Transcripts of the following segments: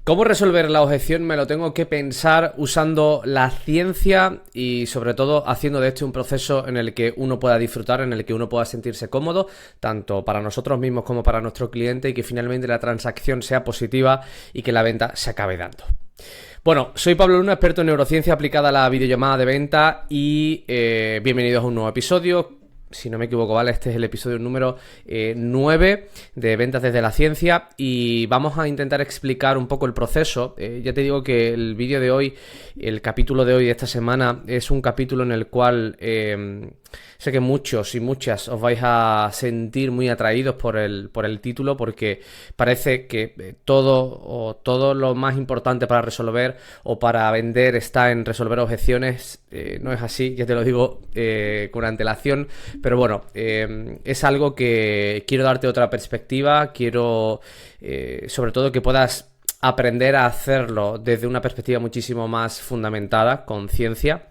¿Cómo resolver la objeción? Me lo tengo que pensar usando la ciencia y sobre todo haciendo de este un proceso en el que uno pueda disfrutar, en el que uno pueda sentirse cómodo, tanto para nosotros mismos como para nuestro cliente, y que finalmente la transacción sea positiva y que la venta se acabe dando. Bueno, soy Pablo Luna, experto en neurociencia aplicada a la videollamada de venta y bienvenidos a un nuevo episodio. Si no me equivoco, ¿vale? Este es el episodio número 9 de Ventas desde la Ciencia y vamos a intentar explicar un poco el proceso. Ya te digo que el vídeo de hoy, el capítulo de hoy de esta semana, es un capítulo en el cual sé que muchos y muchas os vais a sentir muy atraídos por el título, porque parece que todo lo más importante para resolver o para vender está en resolver objeciones. No es así, ya te lo digo con antelación, pero bueno, es algo que quiero darte otra perspectiva, quiero sobre todo que puedas aprender a hacerlo desde una perspectiva muchísimo más fundamentada, con ciencia,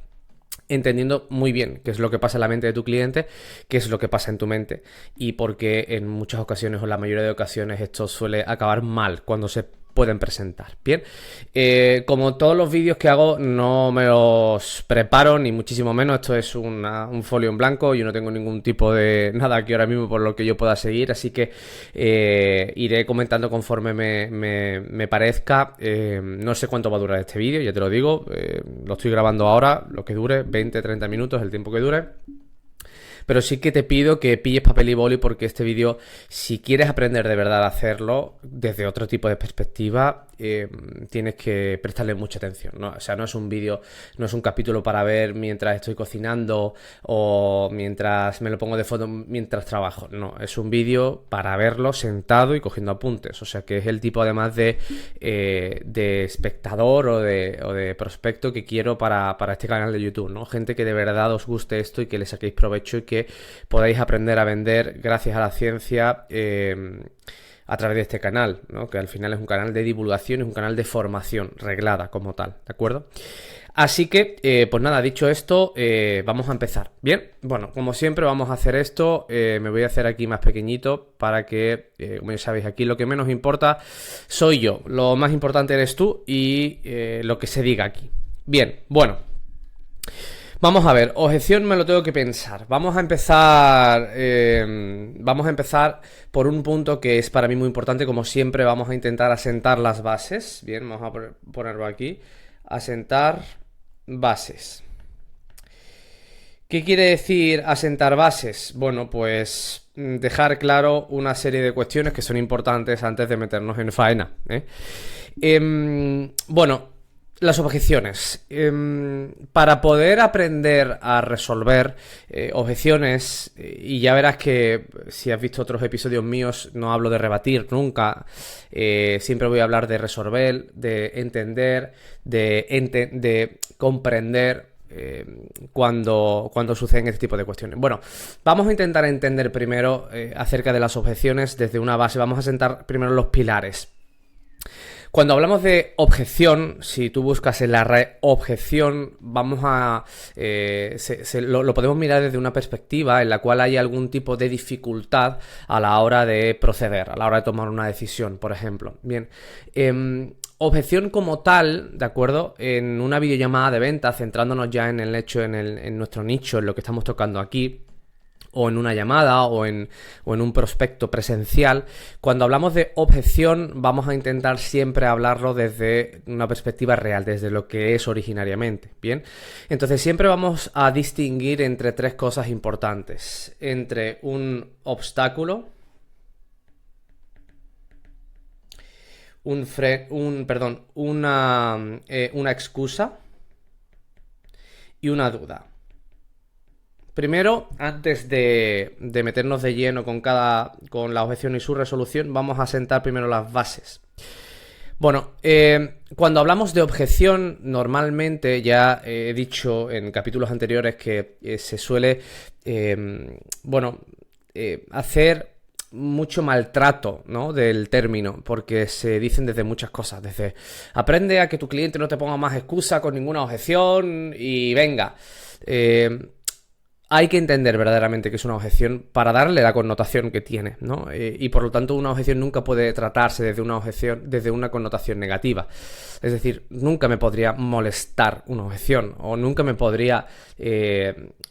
entendiendo muy bien qué es lo que pasa en la mente de tu cliente, qué es lo que pasa en tu mente y por qué en muchas ocasiones o en la mayoría de ocasiones esto suele acabar mal cuando se pueden presentar. Bien, como todos los vídeos que hago no me los preparo ni muchísimo menos, esto es un folio en blanco, yo no tengo ningún tipo de nada aquí ahora mismo por lo que yo pueda seguir, así que iré comentando conforme me parezca. No sé cuánto va a durar este vídeo, ya te lo digo, lo estoy grabando ahora, lo que dure, 20-30 minutos, el tiempo que dure. Pero sí que te pido que pilles papel y boli, porque este vídeo, si quieres aprender de verdad a hacerlo desde otro tipo de perspectiva, tienes que prestarle mucha atención, ¿no? O sea, no es un vídeo, no es un capítulo para ver mientras estoy cocinando o mientras me lo pongo de fondo mientras trabajo. No, es un vídeo para verlo sentado y cogiendo apuntes. O sea, que es el tipo además de espectador o de prospecto que quiero para este canal de YouTube, ¿no? Gente que de verdad os guste esto y que le saquéis provecho y que podáis aprender a vender gracias a la ciencia a través de este canal, ¿no? Que al final es un canal de divulgación, es un canal de formación reglada como tal, ¿de acuerdo? Así que, pues nada, dicho esto, vamos a empezar. Bien, bueno, como siempre vamos a hacer esto, me voy a hacer aquí más pequeñito para que, como ya sabéis, aquí lo que menos importa soy yo, lo más importante eres tú y lo que se diga aquí. Bien, bueno. Vamos a ver, objeción me lo tengo que pensar. Vamos a empezar por un punto que es para mí muy importante. Como siempre, vamos a intentar asentar las bases. Bien, vamos a ponerlo aquí. Asentar bases. ¿Qué quiere decir asentar bases? Bueno, pues dejar claro una serie de cuestiones que son importantes antes de meternos en faena, bueno, las objeciones. Para poder aprender a resolver objeciones, y ya verás que si has visto otros episodios míos, no hablo de rebatir nunca, siempre voy a hablar de resolver, de entender, de comprender cuando suceden este tipo de cuestiones. Bueno, vamos a intentar entender primero acerca de las objeciones desde una base. Vamos a sentar primero los pilares. Cuando hablamos de objeción, si tú buscas en la red objeción, vamos a lo podemos mirar desde una perspectiva en la cual hay algún tipo de dificultad a la hora de proceder, a la hora de tomar una decisión, por ejemplo. Bien, objeción como tal, ¿de acuerdo? En una videollamada de venta, centrándonos ya en el hecho, en nuestro nicho, en lo que estamos tocando aquí, o en una llamada o en un prospecto presencial, cuando hablamos de objeción vamos a intentar siempre hablarlo desde una perspectiva real, desde lo que es originariamente, ¿bien? Entonces siempre vamos a distinguir entre tres cosas importantes, entre un obstáculo, una excusa y una duda. Primero, antes de meternos de lleno con la objeción y su resolución, vamos a sentar primero las bases. Bueno, cuando hablamos de objeción, normalmente ya he dicho en capítulos anteriores que se suele, hacer mucho maltrato, ¿no?, del término, porque se dicen desde muchas cosas, desde aprende a que tu cliente no te ponga más excusa con ninguna objeción y venga. hay que entender verdaderamente que es una objeción para darle la connotación que tiene, ¿no? Y por lo tanto una objeción nunca puede tratarse desde una objeción, desde una connotación negativa. Es decir, nunca me podría molestar una objeción o nunca me podría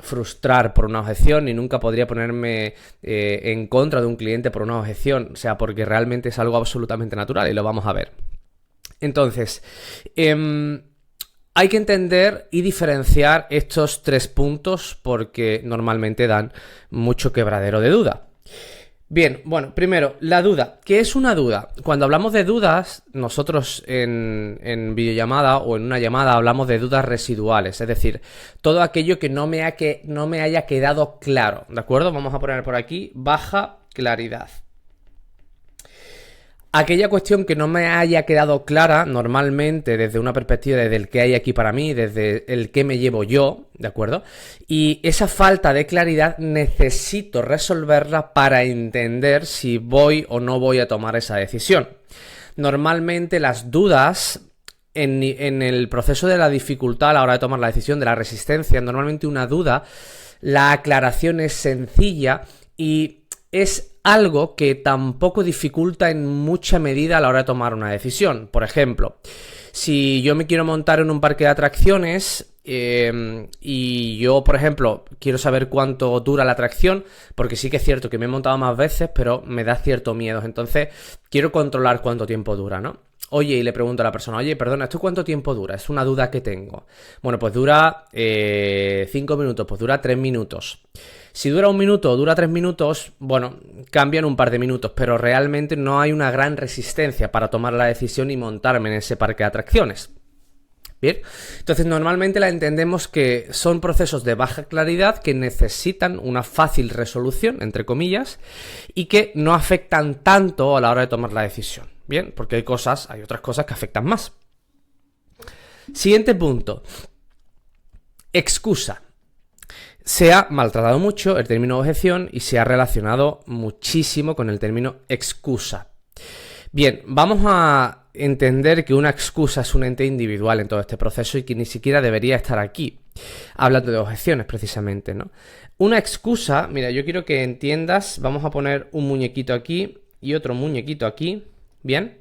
frustrar por una objeción y nunca podría ponerme en contra de un cliente por una objeción, o sea, porque realmente es algo absolutamente natural y lo vamos a ver. Entonces, hay que entender y diferenciar estos 3 puntos porque normalmente dan mucho quebradero de duda. Bien, bueno, primero, la duda. ¿Qué es una duda? Cuando hablamos de dudas, nosotros en videollamada o en una llamada hablamos de dudas residuales, es decir, todo aquello que no me haya quedado claro, ¿de acuerdo? Vamos a poner por aquí, baja claridad. Aquella cuestión que no me haya quedado clara, normalmente desde una perspectiva desde el que hay aquí para mí, desde el que me llevo yo, ¿de acuerdo? Y esa falta de claridad necesito resolverla para entender si voy o no voy a tomar esa decisión. Normalmente las dudas en el proceso de la dificultad a la hora de tomar la decisión, de la resistencia, normalmente una duda, la aclaración es sencilla y es algo que tampoco dificulta en mucha medida a la hora de tomar una decisión. Por ejemplo, si yo me quiero montar en un parque de atracciones y yo, por ejemplo, quiero saber cuánto dura la atracción, porque sí que es cierto que me he montado más veces, pero me da cierto miedo. Entonces, quiero controlar cuánto tiempo dura, ¿no? Oye, y le pregunto a la persona, oye, perdona, ¿esto cuánto tiempo dura? Es una duda que tengo. Bueno, pues dura 5 minutos, pues dura 3 minutos. Si dura 1 minuto o dura 3 minutos, bueno, cambian un par de minutos, pero realmente no hay una gran resistencia para tomar la decisión y montarme en ese parque de atracciones. Bien, entonces normalmente la entendemos que son procesos de baja claridad que necesitan una fácil resolución, entre comillas, y que no afectan tanto a la hora de tomar la decisión. Bien, porque hay otras cosas que afectan más. Siguiente punto. Excusa. Se ha maltratado mucho el término objeción y se ha relacionado muchísimo con el término excusa. Bien, vamos a entender que una excusa es un ente individual en todo este proceso y que ni siquiera debería estar aquí, hablando de objeciones precisamente, ¿no? Una excusa, mira, yo quiero que entiendas, vamos a poner un muñequito aquí y otro muñequito aquí, ¿bien?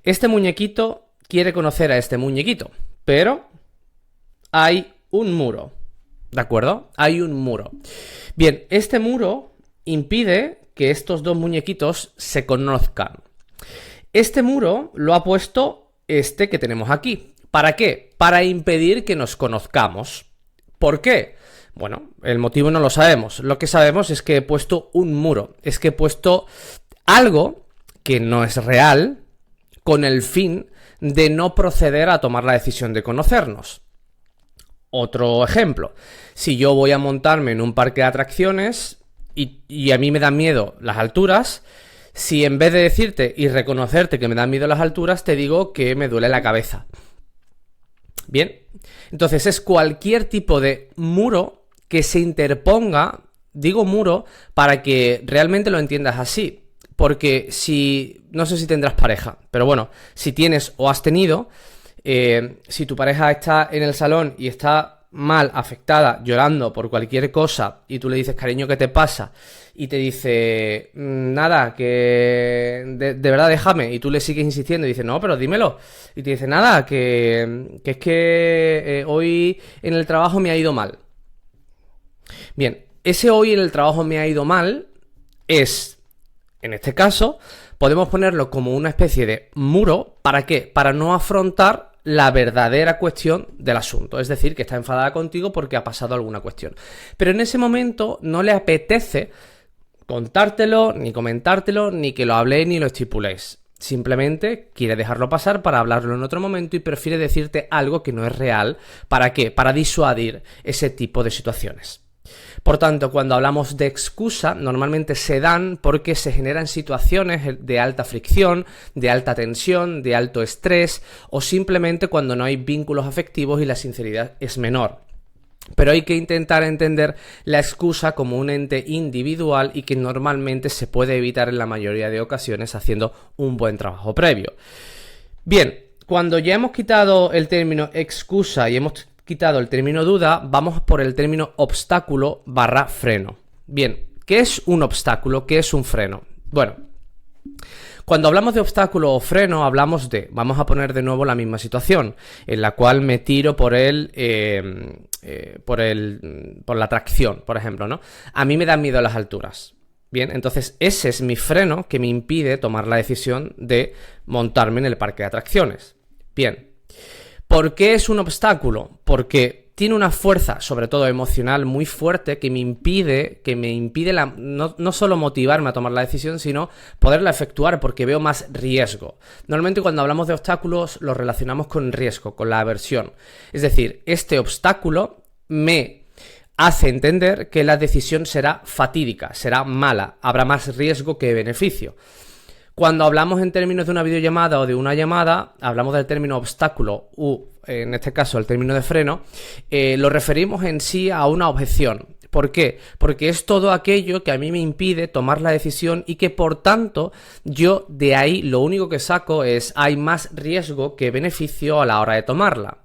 Este muñequito quiere conocer a este muñequito, pero hay un muro. ¿De acuerdo? Hay un muro. Bien, este muro impide que estos dos muñequitos se conozcan. Este muro lo ha puesto este que tenemos aquí. ¿Para qué? Para impedir que nos conozcamos. ¿Por qué? Bueno, el motivo no lo sabemos. Lo que sabemos es que he puesto un muro. Es que he puesto algo que no es real con el fin de no proceder a tomar la decisión de conocernos. Otro ejemplo, si yo voy a montarme en un parque de atracciones y a mí me dan miedo las alturas, si en vez de decirte y reconocerte que me dan miedo las alturas, te digo que me duele la cabeza. Bien, entonces es cualquier tipo de muro que se interponga, digo muro, para que realmente lo entiendas así. Porque no sé si tendrás pareja, pero bueno, si tienes o has tenido... si tu pareja está en el salón y está mal, afectada, llorando por cualquier cosa y tú le dices, cariño, ¿qué te pasa? Y te dice, nada, que de verdad déjame, y tú le sigues insistiendo y dices, no, pero dímelo, y te dice, nada, que es que hoy en el trabajo me ha ido mal. Bien, ese hoy en el trabajo me ha ido mal es, en este caso, podemos ponerlo como una especie de muro. ¿Para qué? Para no afrontar la verdadera cuestión del asunto. Es decir, que está enfadada contigo porque ha pasado alguna cuestión. Pero en ese momento no le apetece contártelo, ni comentártelo, ni que lo habléis ni lo estipuléis. Simplemente quiere dejarlo pasar para hablarlo en otro momento y prefiere decirte algo que no es real. ¿Para qué? Para disuadir ese tipo de situaciones. Por tanto, cuando hablamos de excusa, normalmente se dan porque se generan situaciones de alta fricción, de alta tensión, de alto estrés o simplemente cuando no hay vínculos afectivos y la sinceridad es menor. Pero hay que intentar entender la excusa como un ente individual y que normalmente se puede evitar en la mayoría de ocasiones haciendo un buen trabajo previo. Bien, cuando ya hemos quitado el término excusa y hemos quitado el término duda, vamos por el término obstáculo barra freno. Bien, ¿qué es un obstáculo? ¿Qué es un freno? Bueno, cuando hablamos de obstáculo o freno, hablamos de, vamos a poner de nuevo la misma situación, en la cual me tiro por la tracción, por ejemplo, ¿no? A mí me dan miedo las alturas. Bien, entonces ese es mi freno que me impide tomar la decisión de montarme en el parque de atracciones. Bien, ¿por qué es un obstáculo? Porque tiene una fuerza, sobre todo emocional, muy fuerte que me impide no solo motivarme a tomar la decisión, sino poderla efectuar porque veo más riesgo. Normalmente cuando hablamos de obstáculos lo relacionamos con riesgo, con la aversión. Es decir, este obstáculo me hace entender que la decisión será fatídica, será mala, habrá más riesgo que beneficio. Cuando hablamos en términos de una videollamada o de una llamada, hablamos del término obstáculo u, en este caso, el término de freno, lo referimos en sí a una objeción. ¿Por qué? Porque es todo aquello que a mí me impide tomar la decisión y que, por tanto, yo de ahí lo único que saco es hay más riesgo que beneficio a la hora de tomarla.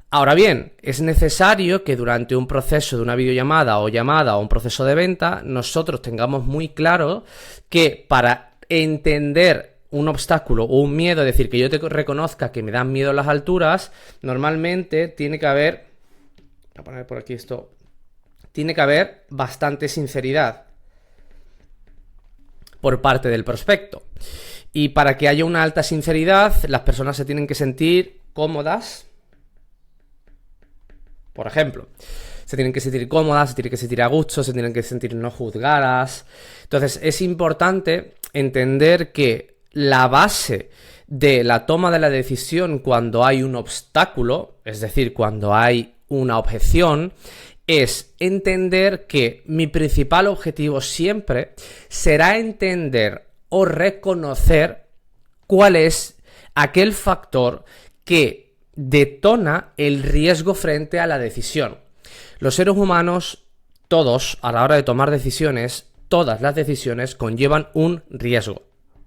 Ahora bien, es necesario que durante un proceso de una videollamada o un proceso de venta, nosotros tengamos muy claro que para entender un obstáculo o un miedo, es decir, que yo te reconozca que me dan miedo las alturas, normalmente tiene que haber, voy a poner por aquí esto, tiene que haber bastante sinceridad por parte del prospecto. Y para que haya una alta sinceridad, las personas se tienen que sentir cómodas. Por ejemplo, se tienen que sentir cómodas, se tienen que sentir a gusto, se tienen que sentir no juzgadas. Entonces, es importante entender que la base de la toma de la decisión cuando hay un obstáculo, es decir, cuando hay una objeción, es entender que mi principal objetivo siempre será entender o reconocer cuál es aquel factor que detona el riesgo frente a la decisión. Los seres humanos, todos, a la hora de tomar decisiones, todas las decisiones conllevan un riesgo.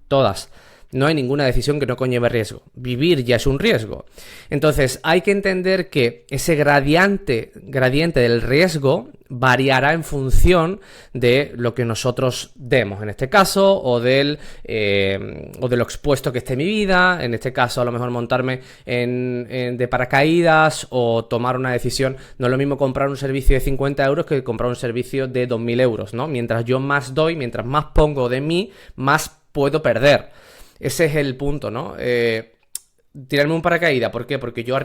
Todas. No hay ninguna decisión que no conlleve riesgo. Vivir ya es un riesgo. Entonces, hay que entender que ese gradiente del riesgo variará en función de lo que nosotros demos, en este caso, o de lo expuesto que esté mi vida, en este caso, a lo mejor montarme de paracaídas o tomar una decisión. No es lo mismo comprar un servicio de 50 euros que comprar un servicio de 2.000 euros, ¿no? Mientras yo más doy, mientras más pongo de mí, más puedo perder. Ese es el punto, ¿no? Tirarme un paracaídas, ¿por qué? Porque yo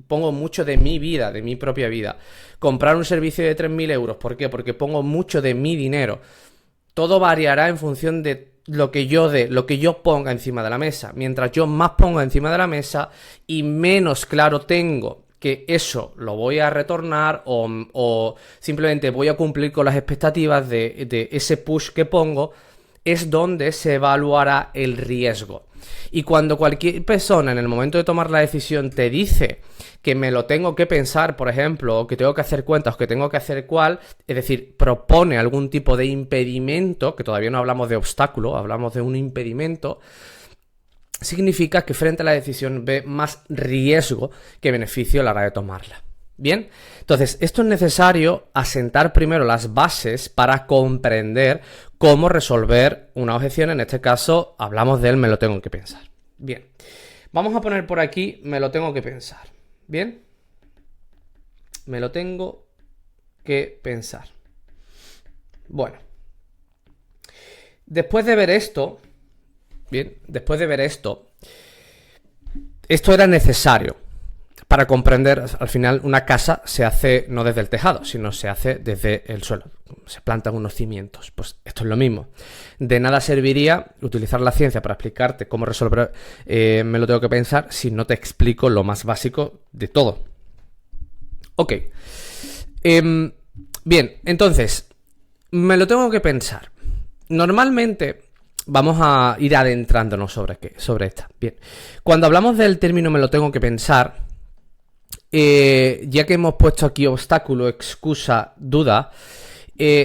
pongo mucho de mi vida, de mi propia vida. Comprar un servicio de 3.000 euros, ¿por qué? Porque pongo mucho de mi dinero. Todo variará en función de lo que yo ponga encima de la mesa. Mientras yo más ponga encima de la mesa y menos claro tengo que eso lo voy a retornar o simplemente voy a cumplir con las expectativas de ese push que pongo, es donde se evaluará el riesgo. Y cuando cualquier persona en el momento de tomar la decisión te dice que me lo tengo que pensar, por ejemplo, o que tengo que hacer cuentas, o que tengo que hacer cuál, es decir, propone algún tipo de impedimento, que todavía no hablamos de obstáculo, hablamos de un impedimento, significa que frente a la decisión ve más riesgo que beneficio a la hora de tomarla. Bien, entonces esto es necesario asentar primero las bases para comprender cómo resolver una objeción. En este caso hablamos del me lo tengo que pensar. Bien, vamos a poner por aquí me lo tengo que pensar. Bien, me lo tengo que pensar. Bueno, después de ver esto, esto era necesario para comprender, al final, una casa se hace no desde el tejado, sino se hace desde el suelo. Se plantan unos cimientos. Pues esto es lo mismo. De nada serviría utilizar la ciencia para explicarte cómo resolver, me lo tengo que pensar, si no te explico lo más básico de todo. Ok. Bien, entonces, me lo tengo que pensar. Normalmente vamos a ir adentrándonos sobre esta. Bien, cuando hablamos del término me lo tengo que pensar, ya que hemos puesto aquí obstáculo, excusa, duda,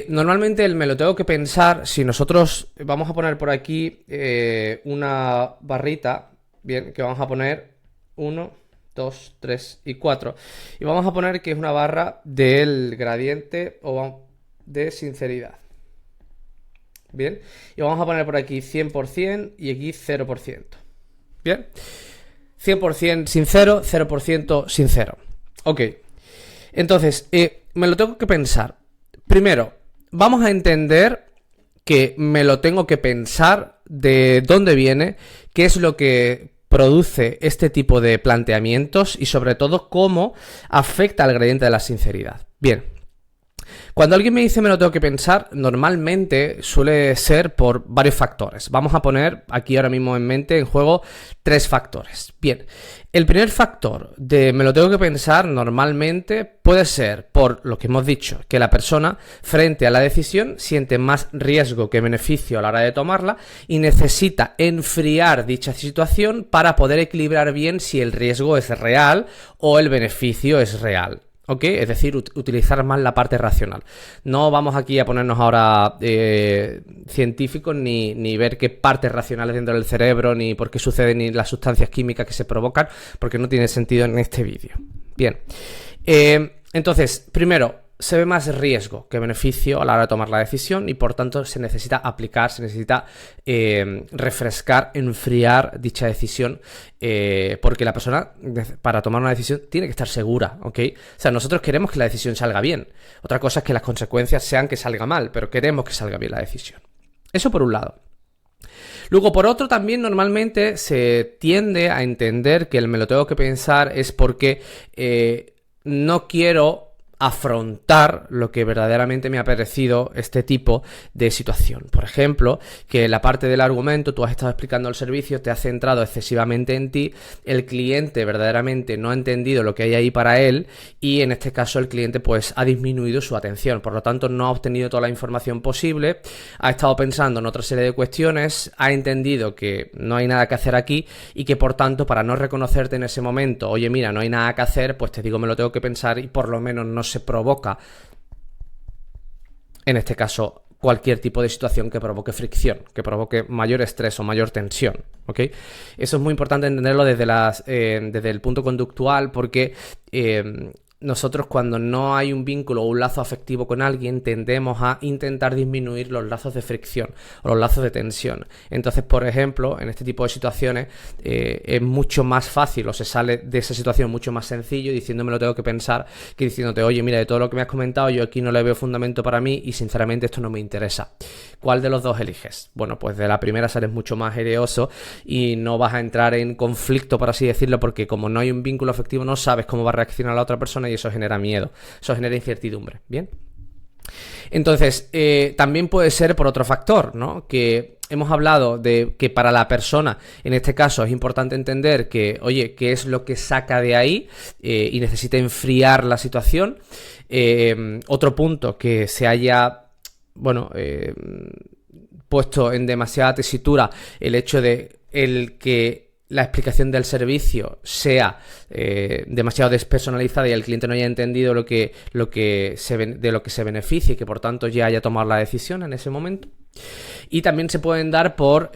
normalmente el me lo tengo que pensar, si nosotros vamos a poner por aquí una barrita, bien, que vamos a poner 1, 2, 3 y 4. Y vamos a poner que es una barra del gradiente o de sinceridad. Bien, y vamos a poner por aquí 100% y aquí 0%. Bien, 100% sincero, 0% sincero. Ok, entonces, me lo tengo que pensar. Primero, vamos a entender que me lo tengo que pensar de dónde viene, qué es lo que produce este tipo de planteamientos y sobre todo cómo afecta al gradiente de la sinceridad. Bien. Cuando alguien me dice me lo tengo que pensar, normalmente suele ser por varios factores. Vamos a poner aquí ahora mismo en mente, en juego, 3 factores. Bien, el primer factor de me lo tengo que pensar normalmente puede ser por lo que hemos dicho, que la persona frente a la decisión siente más riesgo que beneficio a la hora de tomarla y necesita enfriar dicha situación para poder equilibrar bien si el riesgo es real o el beneficio es real. ¿Ok? Es decir, utilizar más la parte racional. No vamos aquí a ponernos ahora científicos ni ver qué partes racionales dentro del cerebro, ni por qué suceden ni las sustancias químicas que se provocan, porque no tiene sentido en este vídeo. Bien. Entonces, primero, se ve más riesgo que beneficio a la hora de tomar la decisión y por tanto se necesita aplicar, se necesita refrescar, enfriar dicha decisión porque la persona para tomar una decisión tiene que estar segura, ¿ok? O sea, nosotros queremos que la decisión salga bien. Otra cosa es que las consecuencias sean que salga mal, pero queremos que salga bien la decisión. Eso por un lado. Luego, por otro, también normalmente se tiende a entender que el me lo tengo que pensar es porque no quiero afrontar lo que verdaderamente me ha parecido este tipo de situación. Por ejemplo, que la parte del argumento, tú has estado explicando el servicio, te has centrado excesivamente en ti, el cliente verdaderamente no ha entendido lo que hay ahí para él y en este caso el cliente pues ha disminuido su atención, por lo tanto no ha obtenido toda la información posible, ha estado pensando en otra serie de cuestiones, ha entendido que no hay nada que hacer aquí y que por tanto para no reconocerte en ese momento, oye mira, no hay nada que hacer, pues te digo me lo tengo que pensar y por lo menos no se provoca, en este caso, cualquier tipo de situación que provoque fricción, que provoque mayor estrés o mayor tensión, ¿ok? Eso es muy importante entenderlo desde el punto conductual porque nosotros cuando no hay un vínculo o un lazo afectivo con alguien tendemos a intentar disminuir los lazos de fricción o los lazos de tensión. Entonces, por ejemplo, en este tipo de situaciones es mucho más fácil o se sale de esa situación mucho más sencillo diciéndome lo tengo que pensar que diciéndote, oye, mira, de todo lo que me has comentado yo aquí no le veo fundamento para mí y sinceramente esto no me interesa. ¿Cuál de los dos eliges? Bueno, pues de la primera sales mucho más aireoso y no vas a entrar en conflicto, por así decirlo, porque como no hay un vínculo afectivo no sabes cómo va a reaccionar la otra persona y eso genera miedo, eso genera incertidumbre, ¿bien? Entonces, también puede ser por otro factor, ¿no? Que hemos hablado de que para la persona, en este caso, es importante entender que, oye, qué es lo que saca de ahí y necesita enfriar la situación. Otro punto que se haya, bueno, puesto en demasiada tesitura el hecho de el que la explicación del servicio sea demasiado despersonalizada y el cliente no haya entendido de lo que se beneficia y que por tanto ya haya tomado la decisión en ese momento. Y también se pueden dar por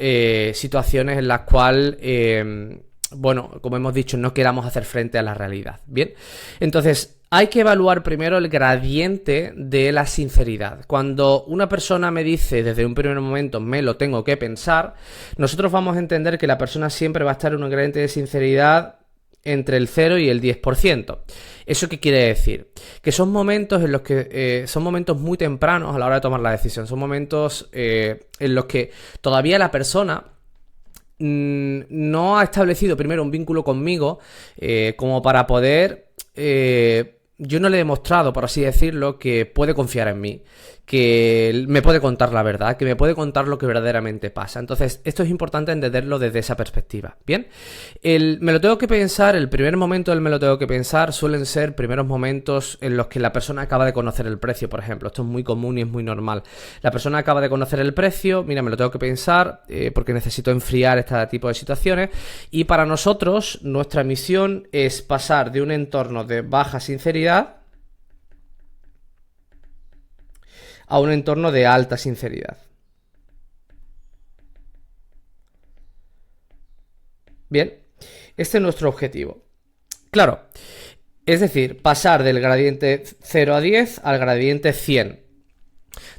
situaciones en las cuales bueno, como hemos dicho, no queramos hacer frente a la realidad. Bien, entonces hay que evaluar primero el gradiente de la sinceridad. Cuando una persona me dice desde un primer momento me lo tengo que pensar, nosotros vamos a entender que la persona siempre va a estar en un gradiente de sinceridad entre el 0 y el 10%. ¿Eso qué quiere decir? Que son momentos en los que son momentos muy tempranos a la hora de tomar la decisión. Son momentos en los que todavía la persona no ha establecido primero un vínculo conmigo como para poder yo no le he demostrado, por así decirlo, que puede confiar en mí, que me puede contar la verdad, que me puede contar lo que verdaderamente pasa. Entonces, esto es importante entenderlo desde esa perspectiva. Bien, me lo tengo que pensar, el primer momento del me lo tengo que pensar suelen ser primeros momentos en los que la persona acaba de conocer el precio, por ejemplo. Esto es muy común y es muy normal. La persona acaba de conocer el precio, mira, me lo tengo que pensar porque necesito enfriar este tipo de situaciones y para nosotros nuestra misión es pasar de un entorno de baja sinceridad a un entorno de alta sinceridad. Bien, este es nuestro objetivo. Claro, es decir, pasar del gradiente 0 a 10 al gradiente 100.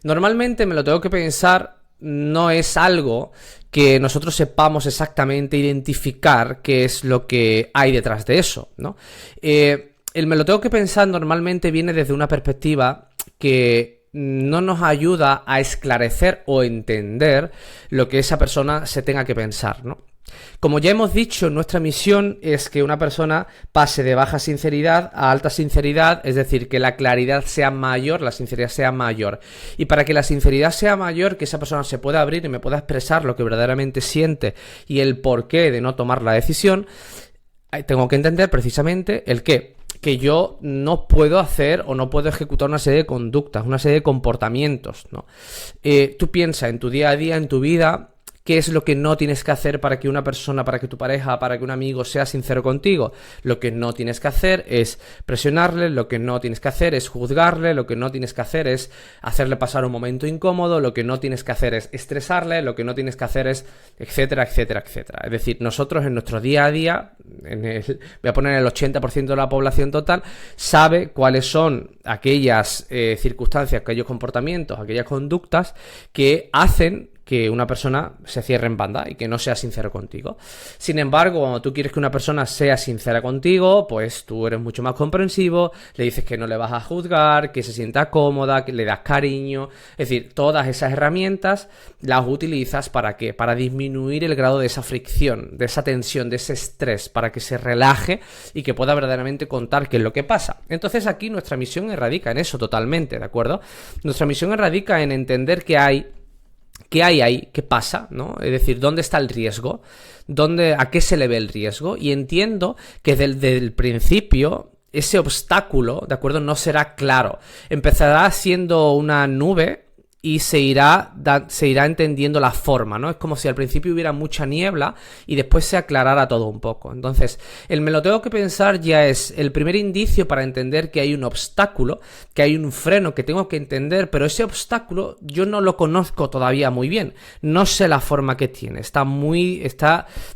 Normalmente me lo tengo que pensar, no es algo que nosotros sepamos exactamente identificar qué es lo que hay detrás de eso, ¿no? El me lo tengo que pensar normalmente viene desde una perspectiva que no nos ayuda a esclarecer o entender lo que esa persona se tenga que pensar, ¿no? Como ya hemos dicho, nuestra misión es que una persona pase de baja sinceridad a alta sinceridad, es decir, que la claridad sea mayor, la sinceridad sea mayor. Y para que la sinceridad sea mayor, que esa persona se pueda abrir y me pueda expresar lo que verdaderamente siente y el porqué de no tomar la decisión, tengo que entender precisamente el qué. Que yo no puedo hacer o no puedo ejecutar una serie de conductas, una serie de comportamientos, ¿no? Tú piensa en tu día a día, en tu vida, ¿qué es lo que no tienes que hacer para que una persona, para que tu pareja, para que un amigo sea sincero contigo? Lo que no tienes que hacer es presionarle, lo que no tienes que hacer es juzgarle, lo que no tienes que hacer es hacerle pasar un momento incómodo, lo que no tienes que hacer es estresarle, lo que no tienes que hacer es etcétera, etcétera, etcétera. Es decir, nosotros en nuestro día a día, voy a poner el 80% de la población total, sabe cuáles son aquellas circunstancias, aquellos comportamientos, aquellas conductas que hacen que una persona se cierre en banda y que no sea sincero contigo. Sin embargo, cuando tú quieres que una persona sea sincera contigo, pues tú eres mucho más comprensivo, le dices que no le vas a juzgar, que se sienta cómoda, que le das cariño. Es decir, todas esas herramientas las utilizas ¿para qué? Para disminuir el grado de esa fricción, de esa tensión, de ese estrés, para que se relaje y que pueda verdaderamente contar qué es lo que pasa. Entonces aquí nuestra misión radica en eso totalmente, ¿de acuerdo? Nuestra misión radica en entender qué hay ahí, qué pasa, ¿no? Es decir, ¿dónde está el riesgo? ¿A qué se le ve el riesgo? Y entiendo que desde el principio ese obstáculo, ¿de acuerdo? No será claro. Empezará siendo una nube y se irá entendiendo la forma, ¿no? Es como si al principio hubiera mucha niebla y después se aclarara todo un poco. Entonces, el me lo tengo que pensar ya es el primer indicio para entender que hay un obstáculo, que hay un freno que tengo que entender, pero ese obstáculo yo no lo conozco todavía muy bien. No sé la forma que tiene. Está muy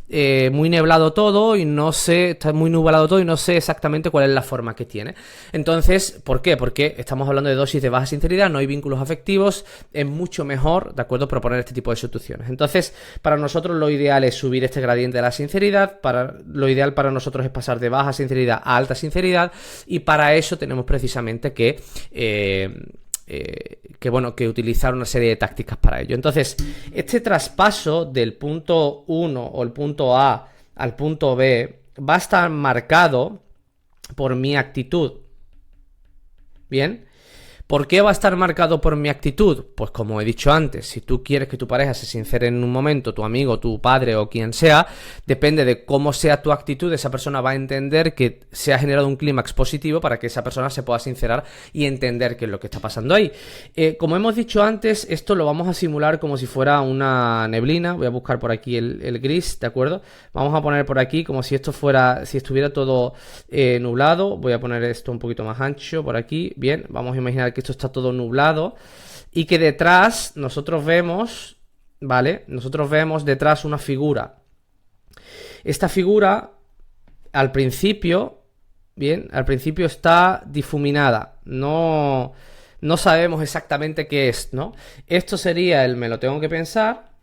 neblado todo y no sé, está muy nublado todo y no sé exactamente cuál es la forma que tiene. Entonces, ¿por qué? Porque estamos hablando de dosis de baja sinceridad, no hay vínculos afectivos. Es mucho mejor, ¿de acuerdo?, proponer este tipo de soluciones. Entonces, para nosotros lo ideal es subir este gradiente de la sinceridad, lo ideal para nosotros es pasar de baja sinceridad a alta sinceridad, y para eso tenemos precisamente que utilizar una serie de tácticas para ello. Entonces, este traspaso del punto 1 o el punto A al punto B va a estar marcado por mi actitud. ¿Bien? ¿Por qué va a estar marcado por mi actitud? Pues como he dicho antes, si tú quieres que tu pareja se sincere en un momento, tu amigo, tu padre o quien sea, depende de cómo sea tu actitud, esa persona va a entender que se ha generado un clímax positivo para que esa persona se pueda sincerar y entender qué es lo que está pasando ahí. Como hemos dicho antes, esto lo vamos a simular como si fuera una neblina. Voy a buscar por aquí el gris, ¿de acuerdo? Vamos a poner por aquí como si estuviera todo nublado. Voy a poner esto un poquito más ancho por aquí. Bien, vamos a imaginar que esto está todo nublado y que detrás nosotros vemos, ¿vale? Nosotros vemos detrás una figura. Esta figura al principio, bien, al principio está difuminada. No sabemos exactamente qué es, ¿no? Esto sería me lo tengo que pensar.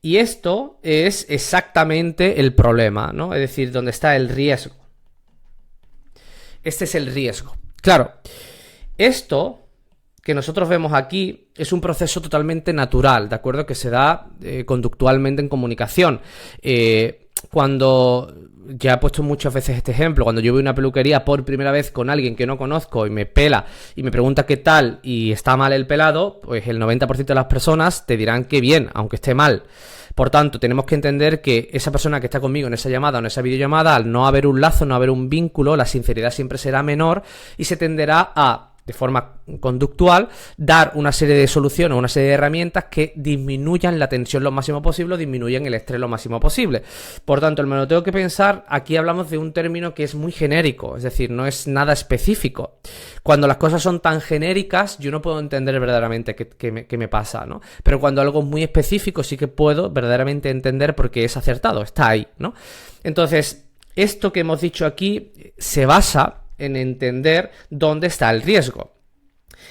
Y esto es exactamente el problema, ¿no? Es decir, donde está el riesgo. Este es el riesgo. Claro, esto que nosotros vemos aquí es un proceso totalmente natural, ¿de acuerdo? Que se da conductualmente en comunicación. Cuando, ya he puesto muchas veces este ejemplo, cuando yo voy a una peluquería por primera vez con alguien que no conozco y me pela y me pregunta qué tal y está mal el pelado, pues el 90% de las personas te dirán que bien, aunque esté mal. Por tanto, tenemos que entender que esa persona que está conmigo en esa llamada o en esa videollamada, al no haber un lazo, no haber un vínculo, la sinceridad siempre será menor y se tenderá a de forma conductual, dar una serie de soluciones, una serie de herramientas que disminuyan la tensión lo máximo posible o disminuyan el estrés lo máximo posible. Por tanto, el me lo tengo que pensar, aquí hablamos de un término que es muy genérico, es decir, no es nada específico. Cuando las cosas son tan genéricas, yo no puedo entender verdaderamente qué me pasa, ¿no? Pero cuando algo es muy específico, sí que puedo verdaderamente entender porque es acertado, está ahí, ¿no? Entonces, esto que hemos dicho aquí se basa en entender dónde está el riesgo.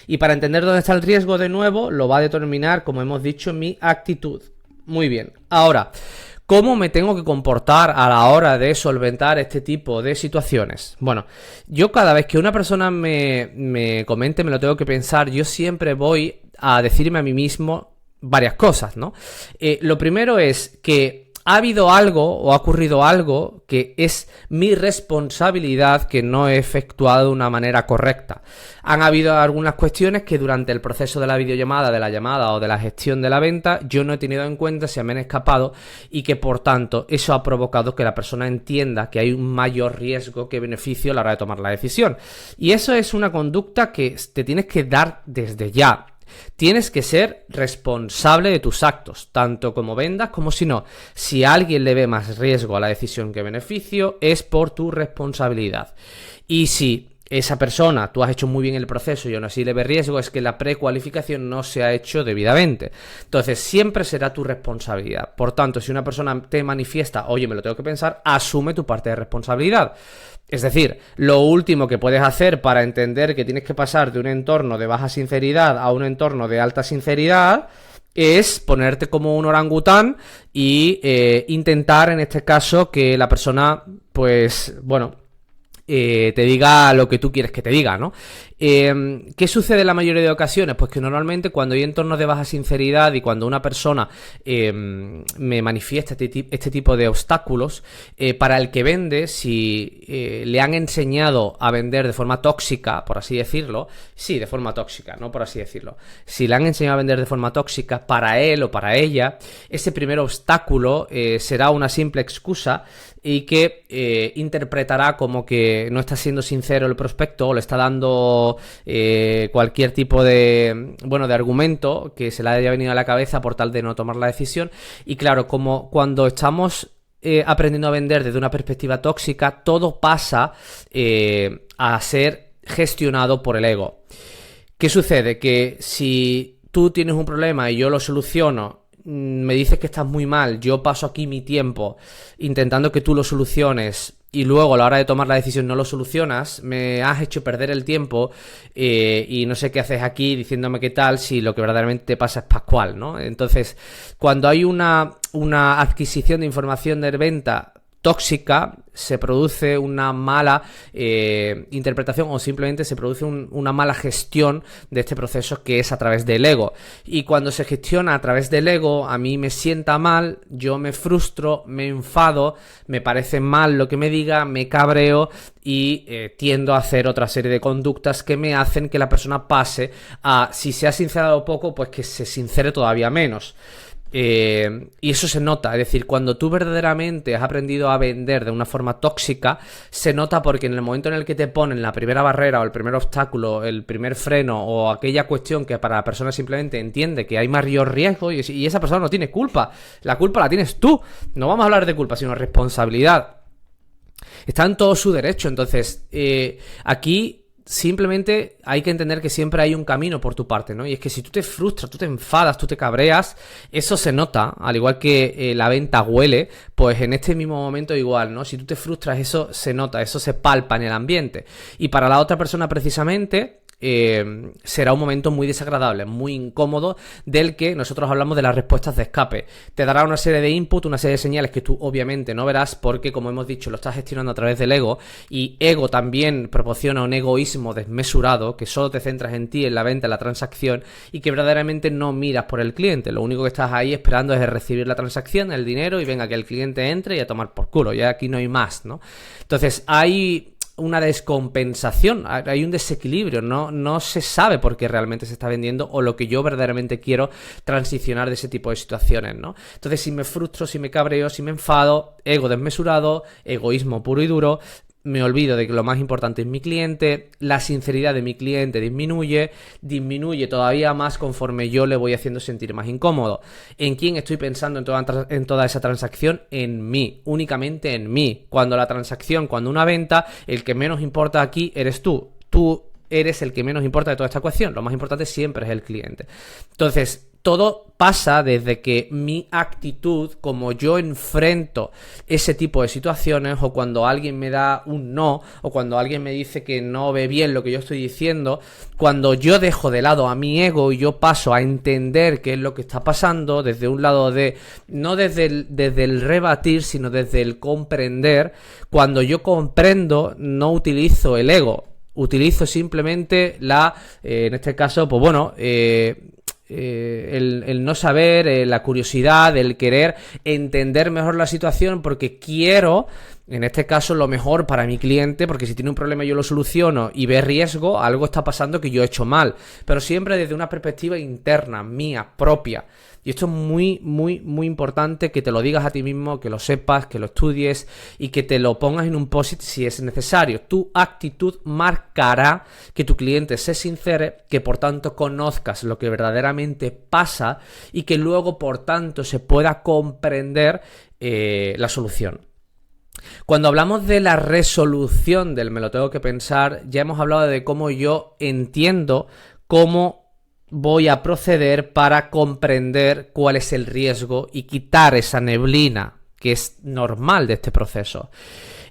Y para entender dónde está el riesgo, de nuevo, lo va a determinar, como hemos dicho, mi actitud. Muy bien. Ahora, ¿cómo me tengo que comportar a la hora de solventar este tipo de situaciones? Bueno, yo cada vez que una persona me comente, me lo tengo que pensar, yo siempre voy a decirme a mí mismo varias cosas, ¿no? Lo primero es que ha habido algo o ha ocurrido algo que es mi responsabilidad que no he efectuado de una manera correcta. Han habido algunas cuestiones que durante el proceso de la videollamada, de la llamada o de la gestión de la venta yo no he tenido en cuenta, se me han escapado y que por tanto eso ha provocado que la persona entienda que hay un mayor riesgo que beneficio a la hora de tomar la decisión. Y eso es una conducta que te tienes que dar desde ya. Tienes que ser responsable de tus actos, tanto como vendas como si no. Si a alguien le ve más riesgo a la decisión que beneficio, es por tu responsabilidad. Y si esa persona, tú has hecho muy bien el proceso y aún así le ve riesgo, es que la precualificación no se ha hecho debidamente. Entonces, siempre será tu responsabilidad. Por tanto, si una persona te manifiesta, oye, me lo tengo que pensar, asume tu parte de responsabilidad. Es decir, lo último que puedes hacer para entender que tienes que pasar de un entorno de baja sinceridad a un entorno de alta sinceridad es ponerte como un orangután y intentar, en este caso, que la persona, pues, bueno, te diga lo que tú quieres que te diga, ¿no? ¿Qué sucede en la mayoría de ocasiones? Pues que normalmente cuando hay entornos de baja sinceridad y cuando una persona me manifiesta este tipo de obstáculos, para el que vende, si le han enseñado a vender de forma tóxica, por así decirlo, sí, de forma tóxica, no por así decirlo, si le han enseñado a vender de forma tóxica, para él o para ella, ese primer obstáculo será una simple excusa y que interpretará como que no está siendo sincero el prospecto o le está dando cualquier tipo de argumento que se le haya venido a la cabeza por tal de no tomar la decisión. Y claro, como cuando estamos aprendiendo a vender desde una perspectiva tóxica, todo pasa a ser gestionado por el ego. ¿Qué sucede? Que si tú tienes un problema y yo lo soluciono, me dices que estás muy mal, yo paso aquí mi tiempo intentando que tú lo soluciones y luego a la hora de tomar la decisión no lo solucionas, me has hecho perder el tiempo y no sé qué haces aquí diciéndome qué tal si lo que verdaderamente te pasa es pascual, ¿no? Entonces, cuando hay una adquisición de información de venta tóxica, se produce una mala interpretación o simplemente se produce una mala gestión de este proceso que es a través del ego. Y cuando se gestiona a través del ego, a mí me sienta mal, yo me frustro, me enfado, me parece mal lo que me diga, me cabreo y tiendo a hacer otra serie de conductas que me hacen que la persona pase a, si se ha sincerado poco, pues que se sincere todavía menos. Y eso se nota, es decir, cuando tú verdaderamente has aprendido a vender de una forma tóxica, se nota porque en el momento en el que te ponen la primera barrera o el primer obstáculo, el primer freno o aquella cuestión que para la persona simplemente entiende que hay mayor riesgo y esa persona no tiene culpa, la culpa la tienes tú, no vamos a hablar de culpa sino responsabilidad, está en todo su derecho. Entonces aquí simplemente hay que entender que siempre hay un camino por tu parte, ¿no? Y es que si tú te frustras, tú te enfadas, tú te cabreas, eso se nota, al igual que la venta huele, pues en este mismo momento igual, ¿no? Si tú te frustras, eso se nota, eso se palpa en el ambiente. Y para la otra persona precisamente será un momento muy desagradable, muy incómodo, del que nosotros hablamos de las respuestas de escape. Te dará una serie de input, una serie de señales que tú obviamente no verás porque, como hemos dicho, lo estás gestionando a través del ego, y ego también proporciona un egoísmo desmesurado, que solo te centras en ti, en la venta, en la transacción, y que verdaderamente no miras por el cliente. Lo único que estás ahí esperando es recibir la transacción, el dinero, y venga, que el cliente entre y a tomar por culo, ya aquí no hay más, ¿no? Entonces hay una descompensación, hay un desequilibrio, no se sabe por qué realmente se está vendiendo o lo que yo verdaderamente quiero transicionar de ese tipo de situaciones, ¿no? Entonces, si me frustro, si me cabreo, si me enfado, ego desmesurado, egoísmo puro y duro, me olvido de que lo más importante es mi cliente, la sinceridad de mi cliente disminuye todavía más conforme yo le voy haciendo sentir más incómodo. ¿En quién estoy pensando en toda esa transacción? En mí, únicamente en mí. Cuando una venta, el que menos importa aquí eres tú. Tú eres el que menos importa de toda esta ecuación. Lo más importante siempre es el cliente. Entonces, todo pasa desde que mi actitud, como yo enfrento ese tipo de situaciones, o cuando alguien me da un no, o cuando alguien me dice que no ve bien lo que yo estoy diciendo, cuando yo dejo de lado a mi ego y yo paso a entender qué es lo que está pasando desde un lado de, no desde el rebatir, sino desde el comprender. Cuando yo comprendo, no utilizo el ego, utilizo simplemente en este caso, pues bueno, el no saber, la curiosidad, el querer entender mejor la situación, porque quiero, en este caso, lo mejor para mi cliente, porque si tiene un problema yo lo soluciono y ve riesgo, algo está pasando que yo he hecho mal, pero siempre desde una perspectiva interna, mía, propia. Y esto es muy, muy, muy importante, que te lo digas a ti mismo, que lo sepas, que lo estudies y que te lo pongas en un post-it si es necesario. Tu actitud marcará que tu cliente se sincere, que por tanto conozcas lo que verdaderamente pasa y que luego por tanto se pueda comprender la solución. Cuando hablamos de la resolución del me lo tengo que pensar, ya hemos hablado de cómo yo entiendo cómo voy a proceder para comprender cuál es el riesgo y quitar esa neblina que es normal de este proceso.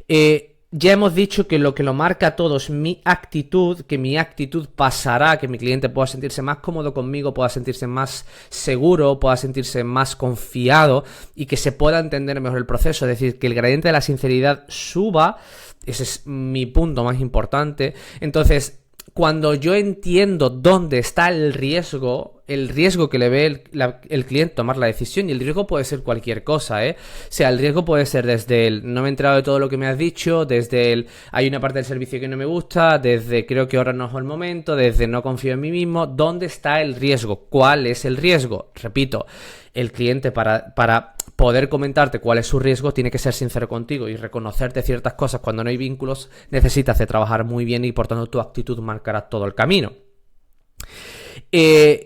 Ya hemos dicho que lo marca todo es mi actitud, que mi actitud pasará, que mi cliente pueda sentirse más cómodo conmigo, pueda sentirse más seguro, pueda sentirse más confiado y que se pueda entender mejor el proceso. Es decir, que el gradiente de la sinceridad suba. Ese es mi punto más importante. Entonces, cuando yo entiendo dónde está el riesgo que le ve el cliente tomar la decisión, y el riesgo puede ser cualquier cosa, O sea, el riesgo puede ser desde el no me he enterado de todo lo que me has dicho, desde el hay una parte del servicio que no me gusta, desde creo que ahora no es el momento, desde no confío en mí mismo. ¿Dónde está el riesgo? ¿Cuál es el riesgo? Repito, el cliente para poder comentarte cuál es su riesgo tiene que ser sincero contigo y reconocerte ciertas cosas. Cuando no hay vínculos necesitas de trabajar muy bien y por tanto tu actitud marcará todo el camino.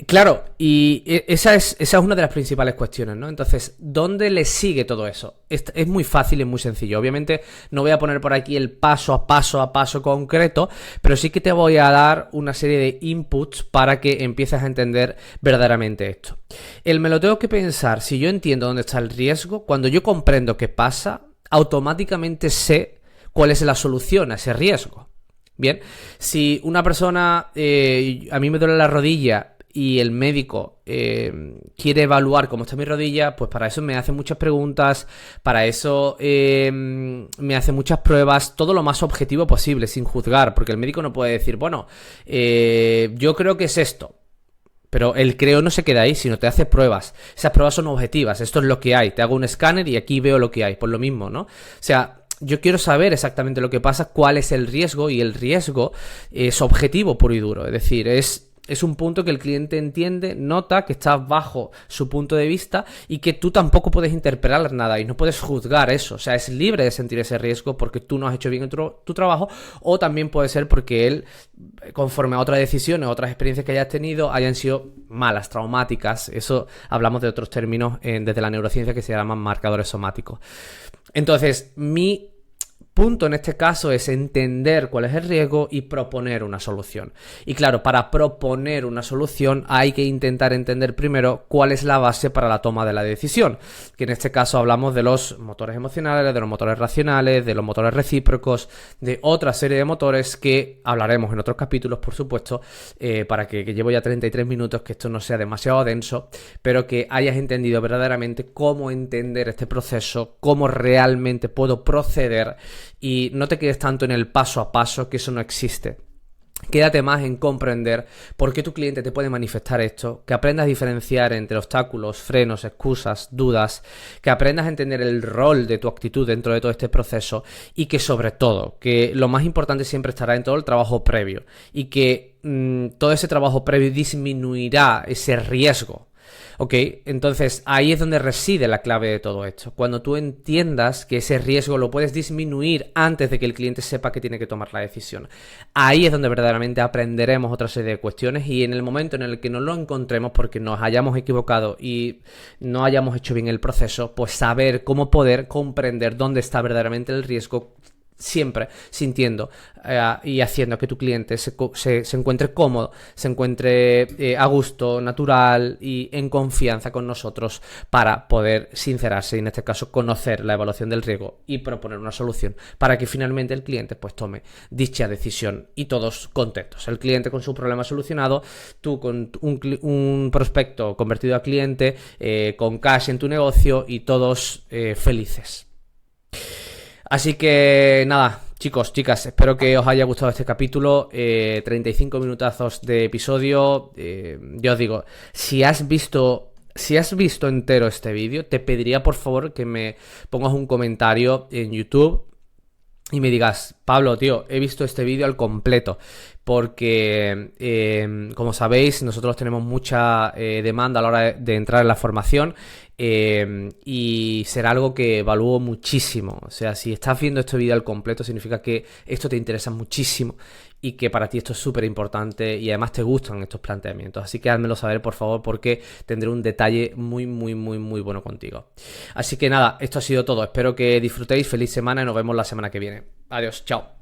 Claro, y esa es una de las principales cuestiones, ¿no? Entonces, ¿dónde le sigue todo eso? Es muy fácil y muy sencillo. Obviamente no voy a poner por aquí el paso a paso concreto, pero sí que te voy a dar una serie de inputs para que empieces a entender verdaderamente esto. Me lo tengo que pensar. Si yo entiendo dónde está el riesgo, cuando yo comprendo qué pasa, automáticamente sé cuál es la solución a ese riesgo. Bien, si una persona, a mí me duele la rodilla y el médico quiere evaluar cómo está mi rodilla, pues para eso me hace muchas preguntas, para eso me hace muchas pruebas, todo lo más objetivo posible, sin juzgar, porque el médico no puede decir, bueno, yo creo que es esto. Pero el creo no se queda ahí, sino te hace pruebas. Esas pruebas son objetivas, esto es lo que hay. Te hago un escáner y aquí veo lo que hay, pues lo mismo, ¿no? O sea, yo quiero saber exactamente lo que pasa, cuál es el riesgo, y el riesgo es objetivo puro y duro. Es decir, es un punto que el cliente entiende, nota que está bajo su punto de vista y que tú tampoco puedes interpretar nada y no puedes juzgar eso. O sea, es libre de sentir ese riesgo porque tú no has hecho bien tu trabajo, o también puede ser porque él, conforme a otras decisiones, otras experiencias que hayas tenido, hayan sido malas, traumáticas. Eso hablamos de otros términos desde la neurociencia que se llaman marcadores somáticos. Entonces, mi punto en este caso es entender cuál es el riesgo y proponer una solución. Y claro, para proponer una solución hay que intentar entender primero cuál es la base para la toma de la decisión, que en este caso hablamos de los motores emocionales, de los motores racionales, de los motores recíprocos, de otra serie de motores que hablaremos en otros capítulos, por supuesto, para que llevo ya 33 minutos, que esto no sea demasiado denso, pero que hayas entendido verdaderamente cómo entender este proceso, cómo realmente puedo proceder. Y no te quedes tanto en el paso a paso, que eso no existe. Quédate más en comprender por qué tu cliente te puede manifestar esto, que aprendas a diferenciar entre obstáculos, frenos, excusas, dudas, que aprendas a entender el rol de tu actitud dentro de todo este proceso y que sobre todo, que lo más importante siempre estará en todo el trabajo previo y que todo ese trabajo previo disminuirá ese riesgo. Ok, entonces ahí es donde reside la clave de todo esto. Cuando tú entiendas que ese riesgo lo puedes disminuir antes de que el cliente sepa que tiene que tomar la decisión. Ahí es donde verdaderamente aprenderemos otra serie de cuestiones, y en el momento en el que no lo encontremos porque nos hayamos equivocado y no hayamos hecho bien el proceso, pues saber cómo poder comprender dónde está verdaderamente el riesgo, siempre sintiendo y haciendo que tu cliente se encuentre cómodo, se encuentre a gusto, natural y en confianza con nosotros, para poder sincerarse y en este caso conocer la evaluación del riesgo y proponer una solución para que finalmente el cliente pues tome dicha decisión y todos contentos. El cliente con su problema solucionado, tú con un prospecto convertido a cliente, con cash en tu negocio y todos felices. Así que nada, chicos, chicas, espero que os haya gustado este capítulo. 35 minutazos de episodio. Yo os digo, si has visto entero este vídeo, te pediría por favor que me pongas un comentario en YouTube y me digas: Pablo, tío, he visto este vídeo al completo. Porque, como sabéis, nosotros tenemos mucha demanda a la hora de entrar en la formación, y será algo que evalúo muchísimo. O sea, si estás viendo este vídeo al completo, significa que esto te interesa muchísimo y que para ti esto es súper importante y además te gustan estos planteamientos. Así que házmelo saber, por favor, porque tendré un detalle muy, muy, muy, muy bueno contigo. Así que nada, esto ha sido todo. Espero que disfrutéis. Feliz semana y nos vemos la semana que viene. Adiós, chao.